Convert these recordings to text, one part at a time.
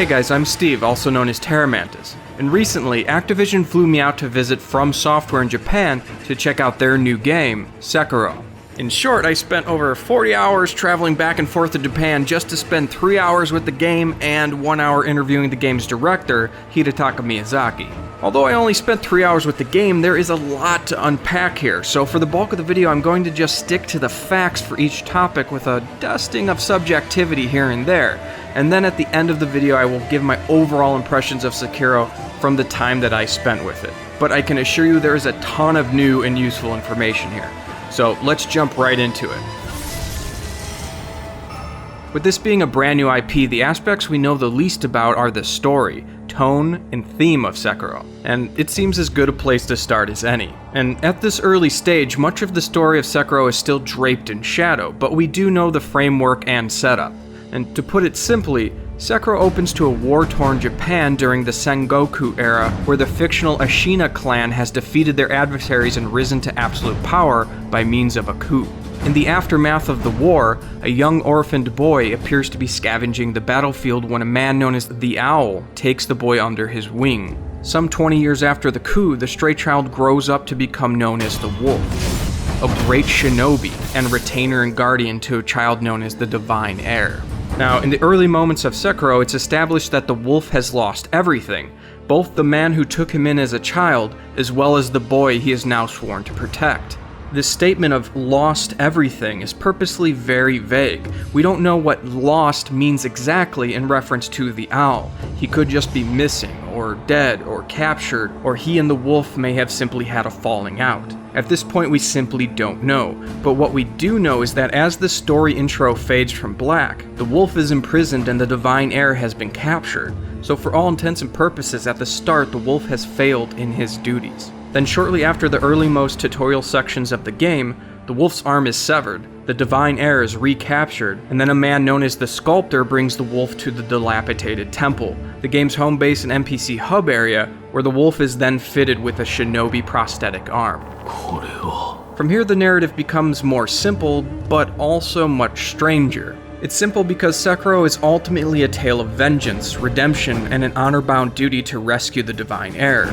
Hey guys, I'm Steve, also known as TerraMantis, and recently Activision flew me out to visit From Software in Japan to check out their new game, Sekiro. In short, I spent over 40 hours traveling back and forth to Japan just to spend 3 hours with the game and 1 hour interviewing the game's director, Hidetaka Miyazaki. Although I only spent 3 hours with the game, there is a lot to unpack here, so for the bulk of the video I'm going to just stick to the facts for each topic with a dusting of subjectivity here and there, and then at the end of the video I will give my overall impressions of Sekiro from the time that I spent with it. But I can assure you there is a ton of new and useful information here. So let's jump right into it. With this being a brand new IP, the aspects we know the least about are the story, tone, and theme of Sekiro, and it seems as good a place to start as any. And at this early stage, much of the story of Sekiro is still draped in shadow, but we do know the framework and setup. And to put it simply, Sekiro opens to a war-torn Japan during the Sengoku era, where the fictional Ashina clan has defeated their adversaries and risen to absolute power by means of a coup. In the aftermath of the war, a young orphaned boy appears to be scavenging the battlefield when a man known as the Owl takes the boy under his wing. Some 20 years after the coup, the stray child grows up to become known as the Wolf, a great shinobi and retainer and guardian to a child known as the Divine Heir. Now, in the early moments of Sekiro, it's established that the wolf has lost everything, both the man who took him in as a child, as well as the boy he is now sworn to protect. This statement of lost everything is purposely very vague. We don't know what lost means exactly in reference to the owl. He could just be missing, or dead, or captured, or he and the wolf may have simply had a falling out. At this point we simply don't know, but what we do know is that as the story intro fades from black, the wolf is imprisoned and the Divine Heir has been captured. So for all intents and purposes, at the start the wolf has failed in his duties. Then shortly after the earlymost tutorial sections of the game, the wolf's arm is severed, the Divine Heir is recaptured, and then a man known as the Sculptor brings the wolf to the dilapidated temple, the game's home base and NPC hub area, where the wolf is then fitted with a Shinobi prosthetic arm. From here the narrative becomes more simple, but also much stranger. It's simple because Sekiro is ultimately a tale of vengeance, redemption, and an honor-bound duty to rescue the Divine Heir.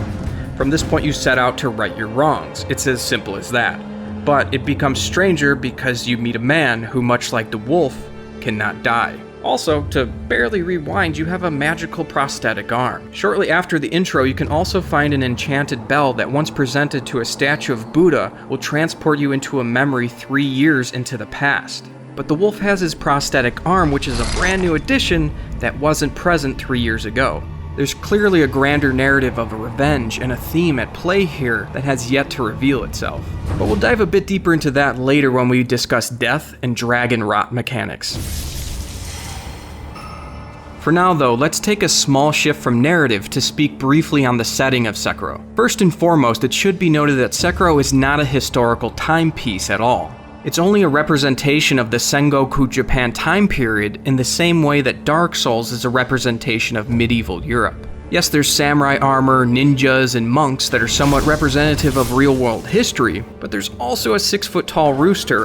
From this point you set out to right your wrongs, it's as simple as that. But it becomes stranger because you meet a man who, much like the wolf, cannot die. Also, to barely rewind, you have a magical prosthetic arm. Shortly after the intro, you can also find an enchanted bell that once presented to a statue of Buddha will transport you into a memory 3 years into the past. But the wolf has his prosthetic arm, which is a brand new addition that wasn't present 3 years ago. There's clearly a grander narrative of revenge and a theme at play here that has yet to reveal itself. But we'll dive a bit deeper into that later when we discuss death and Dragonrot mechanics. For now though, let's take a small shift from narrative to speak briefly on the setting of Sekiro. First and foremost, it should be noted that Sekiro is not a historical timepiece at all. It's only a representation of the Sengoku Japan time period in the same way that Dark Souls is a representation of medieval Europe. Yes, there's samurai armor, ninjas, and monks that are somewhat representative of real-world history, but there's also a 6-foot-tall rooster,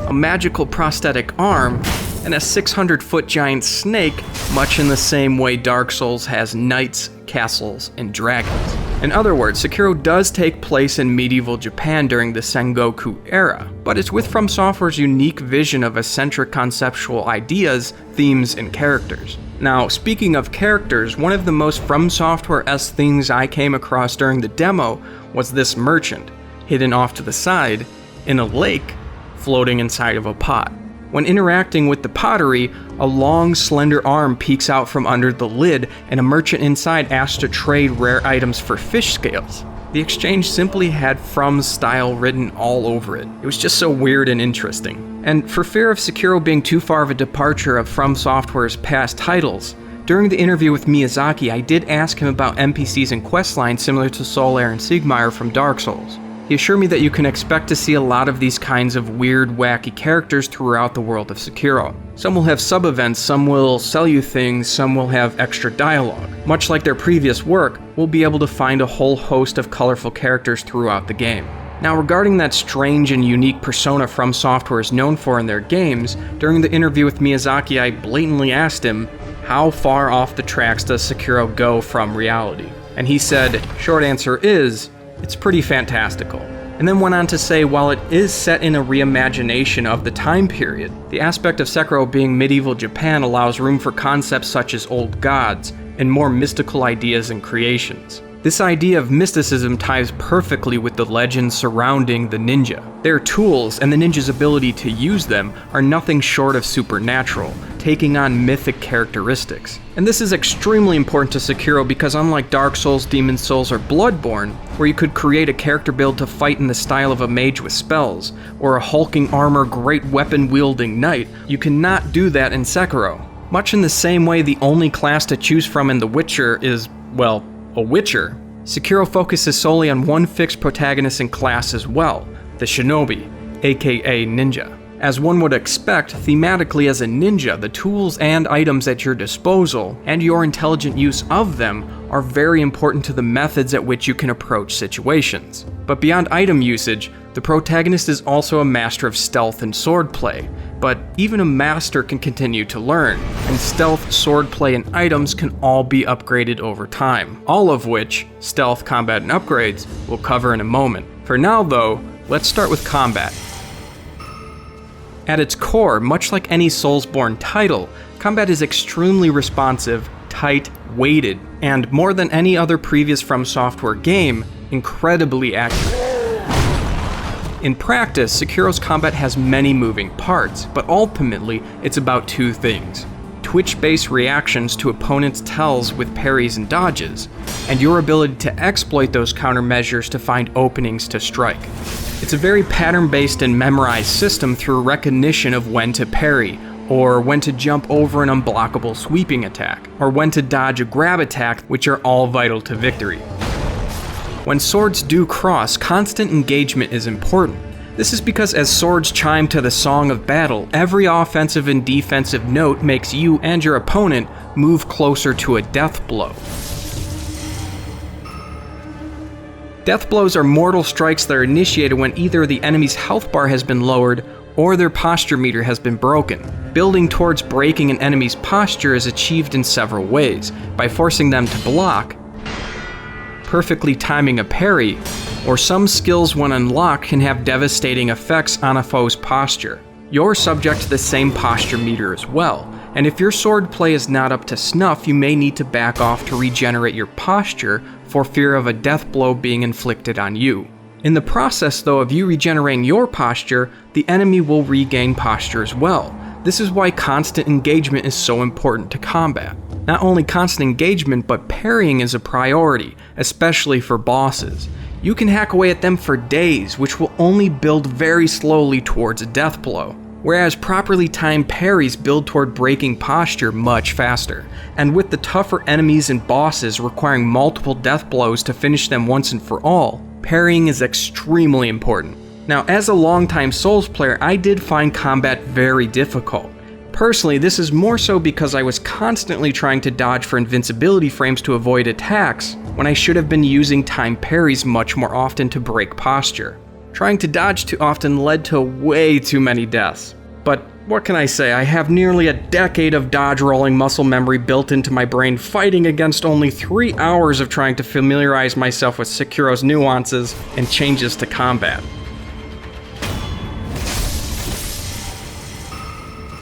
a magical prosthetic arm, and a 600-foot giant snake, much in the same way Dark Souls has knights, castles, and dragons. In other words, Sekiro does take place in medieval Japan during the Sengoku era, but it's with From Software's unique vision of eccentric conceptual ideas, themes, and characters. Now, speaking of characters, one of the most From Software-esque things I came across during the demo was this merchant, hidden off to the side, in a lake, floating inside of a pot. When interacting with the pottery, a long, slender arm peeks out from under the lid, and a merchant inside asks to trade rare items for fish scales. The exchange simply had From style written all over it. It was just so weird and interesting. And for fear of Sekiro being too far of a departure of From Software's past titles, during the interview with Miyazaki, I did ask him about NPCs and questlines similar to Solaire and Sigmar from Dark Souls. He assured me that you can expect to see a lot of these kinds of weird, wacky characters throughout the world of Sekiro. Some will have sub-events, some will sell you things, some will have extra dialogue. Much like their previous work, we'll be able to find a whole host of colorful characters throughout the game. Now, regarding that strange and unique persona From Software is known for in their games, during the interview with Miyazaki I blatantly asked him, how far off the tracks does Sekiro go from reality? And he said, short answer is, it's pretty fantastical. And then went on to say, while it is set in a reimagination of the time period, the aspect of Sekiro being medieval Japan allows room for concepts such as old gods and more mystical ideas and creations. This idea of mysticism ties perfectly with the legends surrounding the ninja. Their tools and the ninja's ability to use them are nothing short of supernatural, taking on mythic characteristics. And this is extremely important to Sekiro because unlike Dark Souls, Demon Souls, or Bloodborne, where you could create a character build to fight in the style of a mage with spells, or a hulking armor, great weapon-wielding knight, you cannot do that in Sekiro. Much in the same way the only class to choose from in The Witcher is, well, a Witcher, Sekiro focuses solely on one fixed protagonist and class as well, the Shinobi, aka Ninja. As one would expect, thematically as a ninja, the tools and items at your disposal, and your intelligent use of them, are very important to the methods at which you can approach situations. But beyond item usage, the protagonist is also a master of stealth and swordplay, but even a master can continue to learn, and stealth, swordplay, and items can all be upgraded over time, all of which, stealth, combat, and upgrades, we'll cover in a moment. For now though, let's start with combat. At its core, much like any Soulsborne title, combat is extremely responsive, tight, weighted, and more than any other previous From Software game, incredibly accurate. In practice, Sekiro's combat has many moving parts, but ultimately, it's about two things: twitch-based reactions to opponents' tells with parries and dodges, and your ability to exploit those countermeasures to find openings to strike. It's a very pattern-based and memorized system through recognition of when to parry, or when to jump over an unblockable sweeping attack, or when to dodge a grab attack, which are all vital to victory. When swords do cross, constant engagement is important. This is because as swords chime to the song of battle, every offensive and defensive note makes you and your opponent move closer to a death blow. Death blows are mortal strikes that are initiated when either the enemy's health bar has been lowered or their posture meter has been broken. Building towards breaking an enemy's posture is achieved in several ways, by forcing them to block, perfectly timing a parry, or some skills when unlocked can have devastating effects on a foe's posture. You're subject to the same posture meter as well, and if your swordplay is not up to snuff, you may need to back off to regenerate your posture for fear of a death blow being inflicted on you. In the process though of you regenerating your posture, the enemy will regain posture as well. This is why constant engagement is so important to combat. Not only constant engagement, but parrying is a priority, especially for bosses. You can hack away at them for days, which will only build very slowly towards a death blow. Whereas properly timed parries build toward breaking posture much faster. And with the tougher enemies and bosses requiring multiple death blows to finish them once and for all, parrying is extremely important. Now, as a longtime Souls player, I did find combat very difficult. Personally, this is more so because I was constantly trying to dodge for invincibility frames to avoid attacks, when I should have been using timed parries much more often to break posture. Trying to dodge too often led to way too many deaths. But what can I say, I have nearly a decade of dodge rolling muscle memory built into my brain, fighting against only 3 hours of trying to familiarize myself with Sekiro's nuances and changes to combat.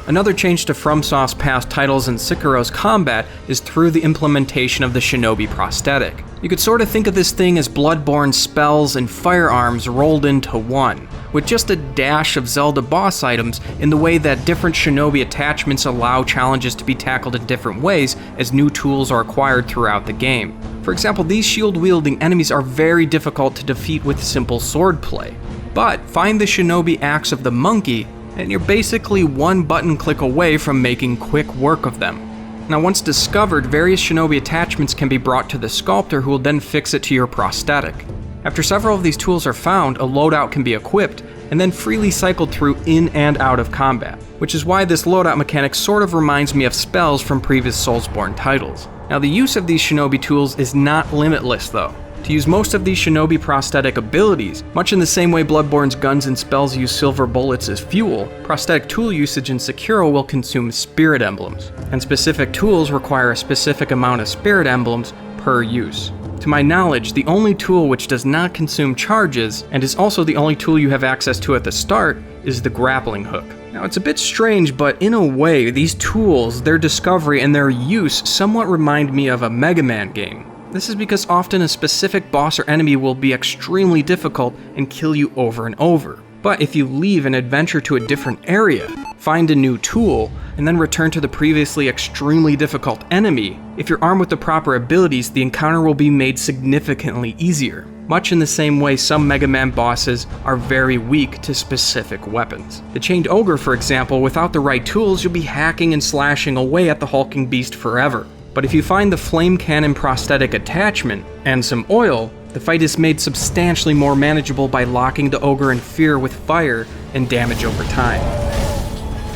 Another change to FromSoft's past titles and Sekiro's combat is through the implementation of the Shinobi Prosthetic. You could sort of think of this thing as Bloodborne spells and firearms rolled into one, with just a dash of Zelda boss items in the way that different Shinobi attachments allow challenges to be tackled in different ways as new tools are acquired throughout the game. For example, these shield-wielding enemies are very difficult to defeat with simple swordplay, but find the Shinobi axe of the monkey and you're basically one button click away from making quick work of them. Now once discovered, various Shinobi attachments can be brought to the sculptor who will then fix it to your prosthetic. After several of these tools are found, a loadout can be equipped and then freely cycled through in and out of combat, which is why this loadout mechanic sort of reminds me of spells from previous Soulsborne titles. Now the use of these Shinobi tools is not limitless though. To use most of these Shinobi prosthetic abilities, much in the same way Bloodborne's guns and spells use silver bullets as fuel, prosthetic tool usage in Sekiro will consume spirit emblems, and specific tools require a specific amount of spirit emblems per use. To my knowledge, the only tool which does not consume charges, and is also the only tool you have access to at the start, is the grappling hook. Now it's a bit strange, but in a way, these tools, their discovery, and their use somewhat remind me of a Mega Man game. This is because often a specific boss or enemy will be extremely difficult and kill you over and over. But if you leave and adventure to a different area, find a new tool, and then return to the previously extremely difficult enemy, if you're armed with the proper abilities, the encounter will be made significantly easier. Much in the same way some Mega Man bosses are very weak to specific weapons. The Chained Ogre, for example, without the right tools, you'll be hacking and slashing away at the hulking beast forever. But if you find the flame cannon prosthetic attachment and some oil, the fight is made substantially more manageable by locking the ogre in fear with fire and damage over time.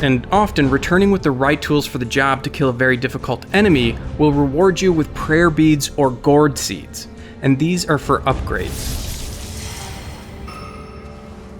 And often, returning with the right tools for the job to kill a very difficult enemy will reward you with prayer beads or gourd seeds, and these are for upgrades.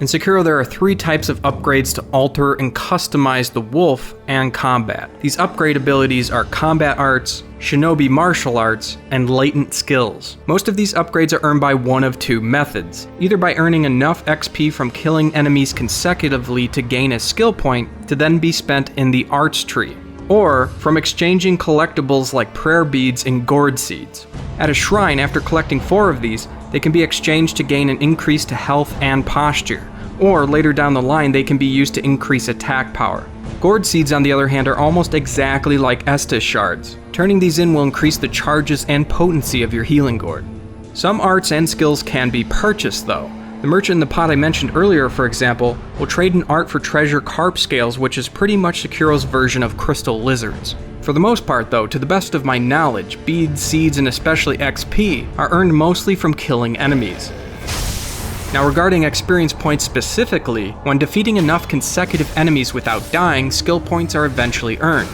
In Sekiro, there are 3 types of upgrades to alter and customize the wolf and combat. These upgrade abilities are combat arts, Shinobi martial arts, and latent skills. Most of these upgrades are earned by one of 2 methods, either by earning enough XP from killing enemies consecutively to gain a skill point to then be spent in the arts tree, or from exchanging collectibles like prayer beads and gourd seeds. At a shrine, after collecting 4 of these, they can be exchanged to gain an increase to health and posture, or later down the line they can be used to increase attack power. Gourd seeds, on the other hand, are almost exactly like Estus shards. Turning these in will increase the charges and potency of your healing gourd. Some arts and skills can be purchased though. The merchant in the pod I mentioned earlier, for example, will trade an art for treasure carp scales, which is pretty much Sekiro's version of crystal lizards. For the most part though, to the best of my knowledge, beads, seeds, and especially XP are earned mostly from killing enemies. Now regarding experience points specifically, when defeating enough consecutive enemies without dying, skill points are eventually earned.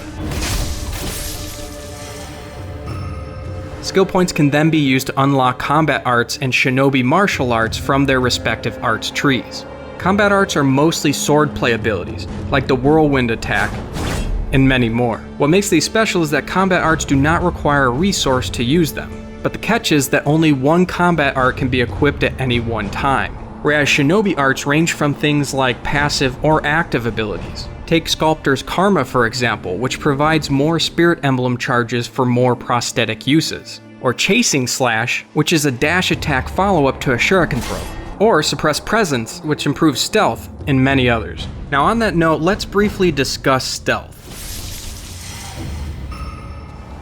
Skill points can then be used to unlock combat arts and Shinobi martial arts from their respective arts trees. Combat arts are mostly swordplay abilities, like the whirlwind attack, and many more. What makes these special is that combat arts do not require a resource to use them. But the catch is that only one combat art can be equipped at any one time, whereas Shinobi arts range from things like passive or active abilities. Take Sculptor's Karma, for example, which provides more spirit emblem charges for more prosthetic uses, or Chasing Slash, which is a dash attack follow-up to a shuriken throw, or Suppress Presence, which improves stealth, and many others. Now on that note, let's briefly discuss stealth.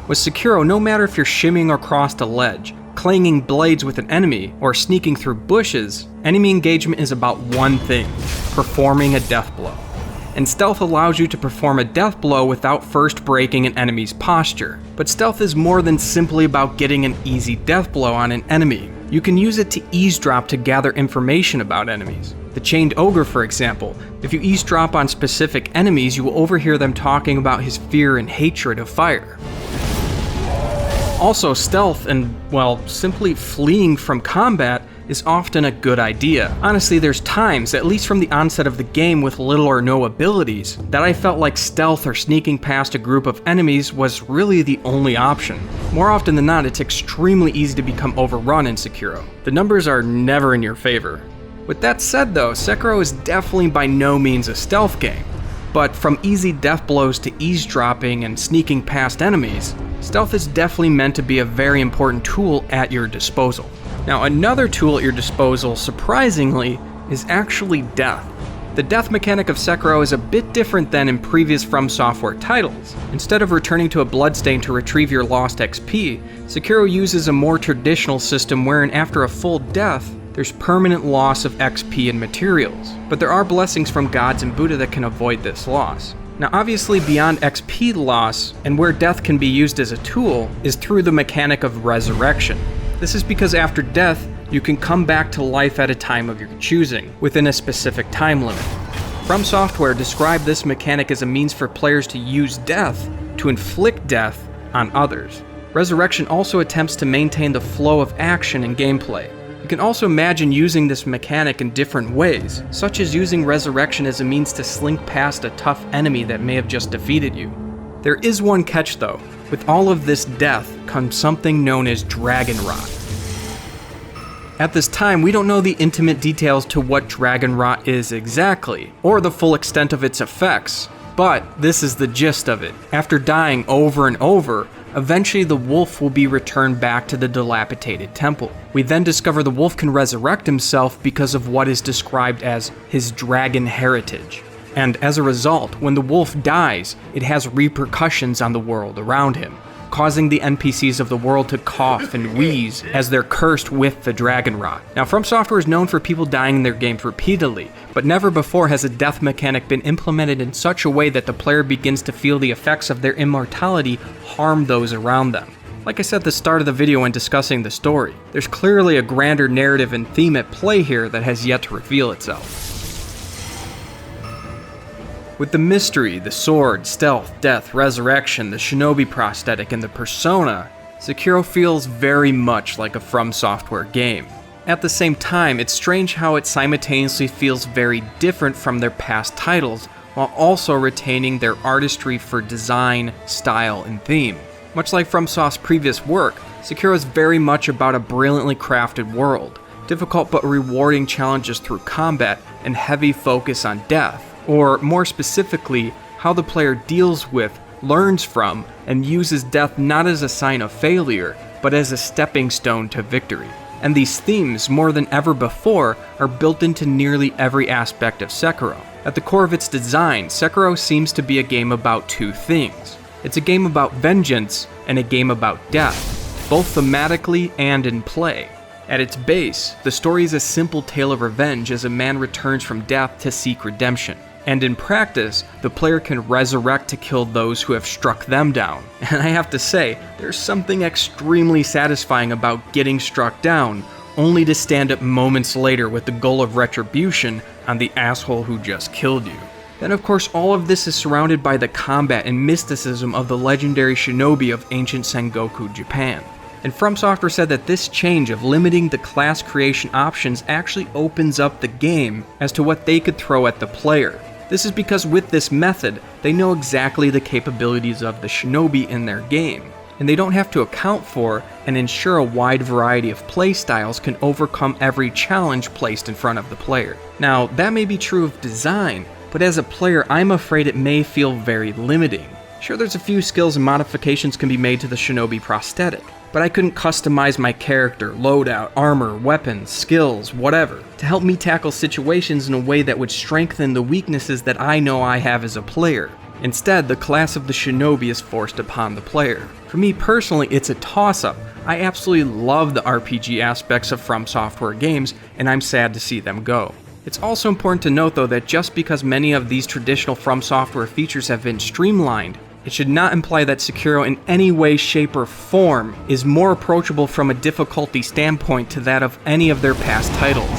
With Sekiro, no matter if you're shimmying across a ledge, clanging blades with an enemy, or sneaking through bushes, enemy engagement is about one thing: performing a death blow. And stealth allows you to perform a death blow without first breaking an enemy's posture. But stealth is more than simply about getting an easy death blow on an enemy. You can use it to eavesdrop to gather information about enemies. The Chained Ogre, for example, if you eavesdrop on specific enemies, you will overhear them talking about his fear and hatred of fire. Also, stealth and, well, simply fleeing from combat is often a good idea. Honestly, there's times, at least from the onset of the game with little or no abilities, that I felt like stealth or sneaking past a group of enemies was really the only option. More often than not, it's extremely easy to become overrun in Sekiro. The numbers are never in your favor. With that said though, Sekiro is definitely by no means a stealth game. But from easy death blows to eavesdropping and sneaking past enemies, stealth is definitely meant to be a very important tool at your disposal. Now, another tool at your disposal, surprisingly, is actually death. The death mechanic of Sekiro is a bit different than in previous From Software titles. Instead of returning to a bloodstain to retrieve your lost XP, Sekiro uses a more traditional system wherein after a full death, there's permanent loss of XP and materials. But there are blessings from gods and Buddha that can avoid this loss. Now obviously beyond XP loss, and where death can be used as a tool, is through the mechanic of resurrection. This is because after death, you can come back to life at a time of your choosing, within a specific time limit. From Software described this mechanic as a means for players to use death to inflict death on others. Resurrection also attempts to maintain the flow of action and gameplay. You can also imagine using this mechanic in different ways, such as using Resurrection as a means to slink past a tough enemy that may have just defeated you. There is one catch though. With all of this death comes something known as Dragonrot. At this time, we don't know the intimate details to what Dragonrot is exactly, or the full extent of its effects, but this is the gist of it. After dying over and over, eventually the wolf will be returned back to the dilapidated temple. We then discover the wolf can resurrect himself because of what is described as his dragon heritage. And as a result, when the wolf dies, it has repercussions on the world around him, causing the NPCs of the world to cough and wheeze as they're cursed with the Dragonrot. Now, From Software is known for people dying in their games repeatedly, but never before has a death mechanic been implemented in such a way that the player begins to feel the effects of their immortality harm those around them. Like I said at the start of the video when discussing the story, there's clearly a grander narrative and theme at play here that has yet to reveal itself. With the mystery, the sword, stealth, death, resurrection, the Shinobi prosthetic, and the persona, Sekiro feels very much like a From Software game. At the same time, it's strange how it simultaneously feels very different from their past titles, while also retaining their artistry for design, style, and theme. Much like FromSoft's previous work, Sekiro is very much about a brilliantly crafted world, difficult but rewarding challenges through combat, and heavy focus on death. Or more specifically, how the player deals with, learns from, and uses death not as a sign of failure, but as a stepping stone to victory. And these themes, more than ever before, are built into nearly every aspect of Sekiro. At the core of its design, Sekiro seems to be a game about two things. It's a game about vengeance and a game about death, both thematically and in play. At its base, the story is a simple tale of revenge as a man returns from death to seek redemption. And in practice, the player can resurrect to kill those who have struck them down. And I have to say, there's something extremely satisfying about getting struck down, only to stand up moments later with the goal of retribution on the asshole who just killed you. Then of course all of this is surrounded by the combat and mysticism of the legendary Shinobi of ancient Sengoku Japan. And From Software said that this change of limiting the class creation options actually opens up the game as to what they could throw at the player. This is because with this method, they know exactly the capabilities of the Shinobi in their game, and they don't have to account for and ensure a wide variety of playstyles can overcome every challenge placed in front of the player. Now, that may be true of design, but as a player, I'm afraid it may feel very limiting. Sure, there's a few skills and modifications can be made to the Shinobi prosthetic, but I couldn't customize my character, loadout, armor, weapons, skills, whatever, to help me tackle situations in a way that would strengthen the weaknesses that I know I have as a player. Instead, the class of the Shinobi is forced upon the player. For me personally, it's a toss-up. I absolutely love the RPG aspects of From Software games, and I'm sad to see them go. It's also important to note though that just because many of these traditional From Software features have been streamlined, it should not imply that Sekiro in any way, shape, or form is more approachable from a difficulty standpoint to that of any of their past titles.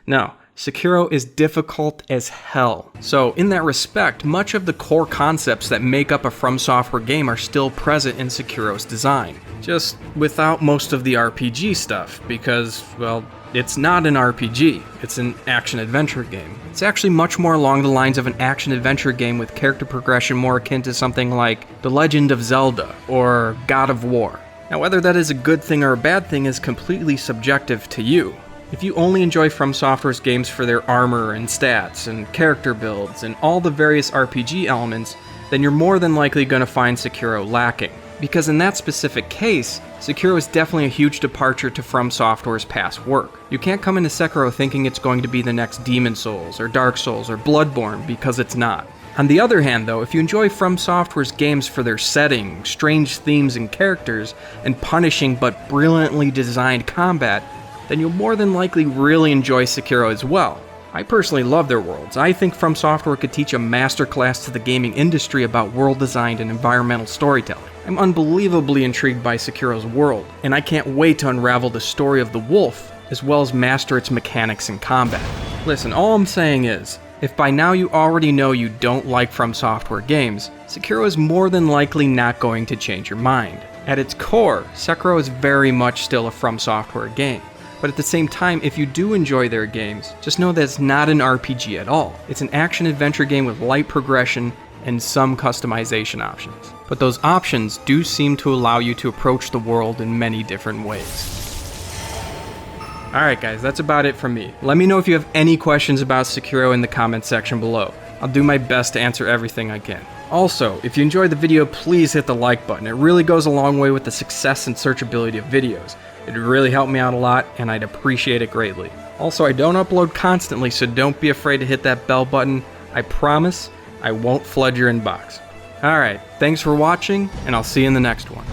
No, Sekiro is difficult as hell. So in that respect, much of the core concepts that make up a From Software game are still present in Sekiro's design. Just without most of the RPG stuff, because, well, it's not an RPG, it's an action-adventure game. It's actually much more along the lines of an action-adventure game with character progression more akin to something like The Legend of Zelda or God of War. Now, whether that is a good thing or a bad thing is completely subjective to you. If you only enjoy From Software's games for their armor and stats and character builds and all the various RPG elements, then you're more than likely going to find Sekiro lacking. Because in that specific case, Sekiro is definitely a huge departure to From Software's past work. You can't come into Sekiro thinking it's going to be the next Demon Souls or Dark Souls or Bloodborne, because it's not. On the other hand though, if you enjoy From Software's games for their setting, strange themes and characters, and punishing but brilliantly designed combat, then you'll more than likely really enjoy Sekiro as well. I personally love their worlds. I think From Software could teach a masterclass to the gaming industry about world design and environmental storytelling. I'm unbelievably intrigued by Sekiro's world, and I can't wait to unravel the story of the wolf, as well as master its mechanics and combat. Listen, all I'm saying is, If by now you already know you don't like From Software games, Sekiro is more than likely not going to change your mind. At its core, Sekiro is very much still a From Software game. But at the same time, if you do enjoy their games, just know that it's not an RPG at all. It's an action-adventure game with light progression and some customization options. But those options do seem to allow you to approach the world in many different ways. Alright guys, that's about it from me. Let me know if you have any questions about Sekiro in the comments section below. I'll do my best to answer everything I can. Also, if you enjoyed the video, please hit the like button. It really goes a long way with the success and searchability of videos. It'd really help me out a lot, and I'd appreciate it greatly. Also, I don't upload constantly, so don't be afraid to hit that bell button. I promise I won't flood your inbox. Alright, thanks for watching, and I'll see you in the next one.